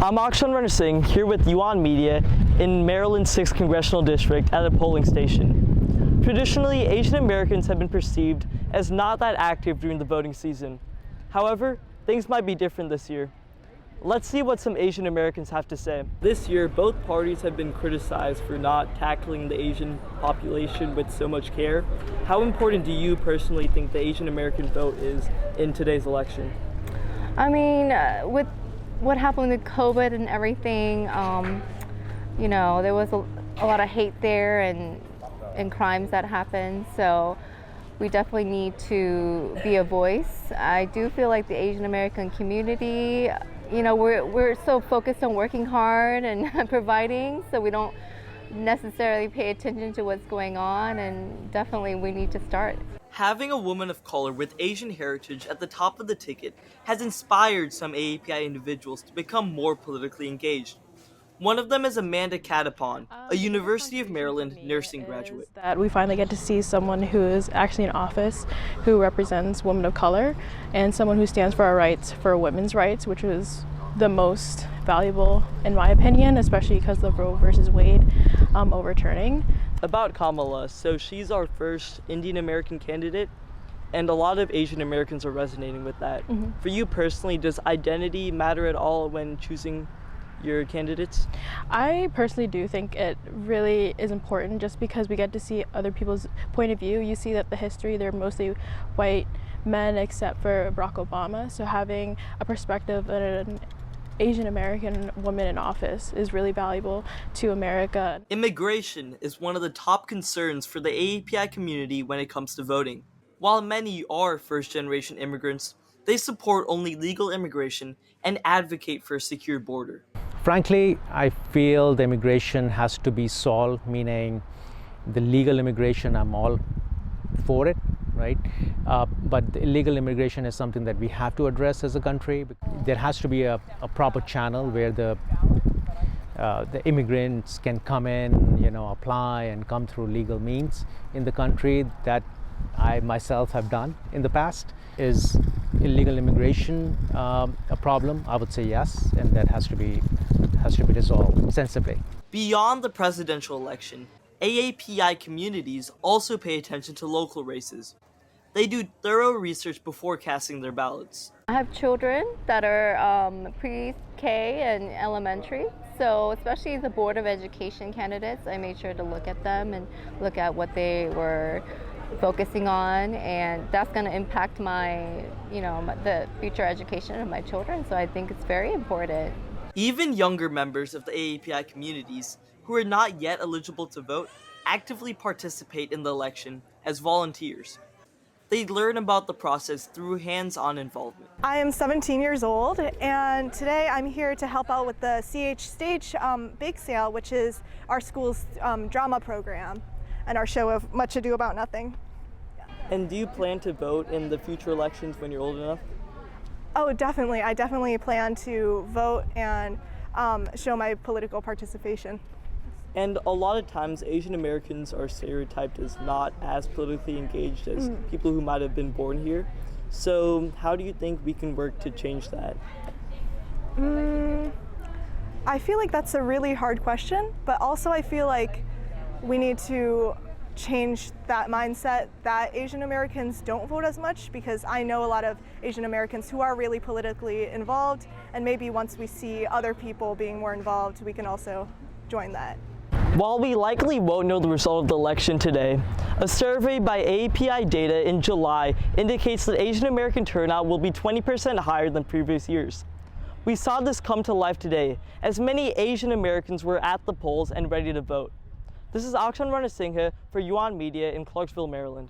I'm Akshan Singh here with Yuan Media in Maryland's 6th Congressional District at a polling station. Traditionally, Asian Americans have been perceived as not that active during the voting season. However, things might be different this year. Let's see what some Asian Americans have to say. This year, both parties have been criticized for not tackling the Asian population with so much care. How important do you personally think the Asian American vote is in today's election? I mean, with what happened with COVID and everything, you know, there was a lot of hate there and crimes that happened. So we definitely need to be a voice. I do feel like the Asian American community, you know, we're so focused on working hard and providing, so we don't necessarily pay attention to what's going on, and definitely we need to start. Having a woman of color with Asian heritage at the top of the ticket has inspired some AAPI individuals to become more politically engaged. One of them is Amanda Catapon, a University of Maryland nursing graduate. That we finally get to see someone who is actually in office who represents women of color and someone who stands for our rights, for women's rights, which was the most valuable in my opinion, especially because of Roe versus Wade overturning. About Kamala, so she's our first Indian American candidate, and a lot of Asian Americans are resonating with that. Mm-hmm. For you personally, does identity matter at all when choosing your candidates? I personally do think it really is important, just because we get to see other people's point of view. You see that the history, they're mostly white men except for Barack Obama, so having a perspective and an Asian American woman in office is really valuable to America. Immigration is one of the top concerns for the AAPI community when it comes to voting. While many are first-generation immigrants, they support only legal immigration and advocate for a secure border. Frankly, I feel the immigration has to be solved, meaning the legal immigration, I'm all for it, right? But the illegal immigration is something that we have to address as a country. There has to be a proper channel where the immigrants can come in, you know, apply and come through legal means in the country. That I myself have done in the past. Is illegal immigration a problem? I would say yes, and that has to be resolved sensibly. Beyond the presidential election, AAPI communities also pay attention to local races. They do thorough research before casting their ballots. I have children that are pre-K and elementary, so especially the Board of Education candidates, I made sure to look at them and look at what they were focusing on, and that's going to impact my, you know, the future education of my children, so I think it's very important. Even younger members of the AAPI communities who are not yet eligible to vote actively participate in the election as volunteers. They learn about the process through hands-on involvement. I am 17 years old, and today I'm here to help out with the CH Stage Bake Sale, which is our school's drama program and our show of Much Ado About Nothing. And do you plan to vote in the future elections when you're old enough? Oh, definitely. I definitely plan to vote and show my political participation. And a lot of times Asian Americans are stereotyped as not as politically engaged as people who might have been born here. So how do you think we can work to change that? I feel like that's a really hard question, but also I feel like we need to change that mindset that Asian Americans don't vote as much, because I know a lot of Asian Americans who are really politically involved, and maybe once we see other people being more involved, we can also join that. While we likely won't know the result of the election today, a survey by AAPI Data in July indicates that Asian American turnout will be 20% higher than previous years. We saw this come to life today, as many Asian Americans were at the polls and ready to vote. This is Akshan Ranasinghe for Yuan Media in Clarksville, Maryland.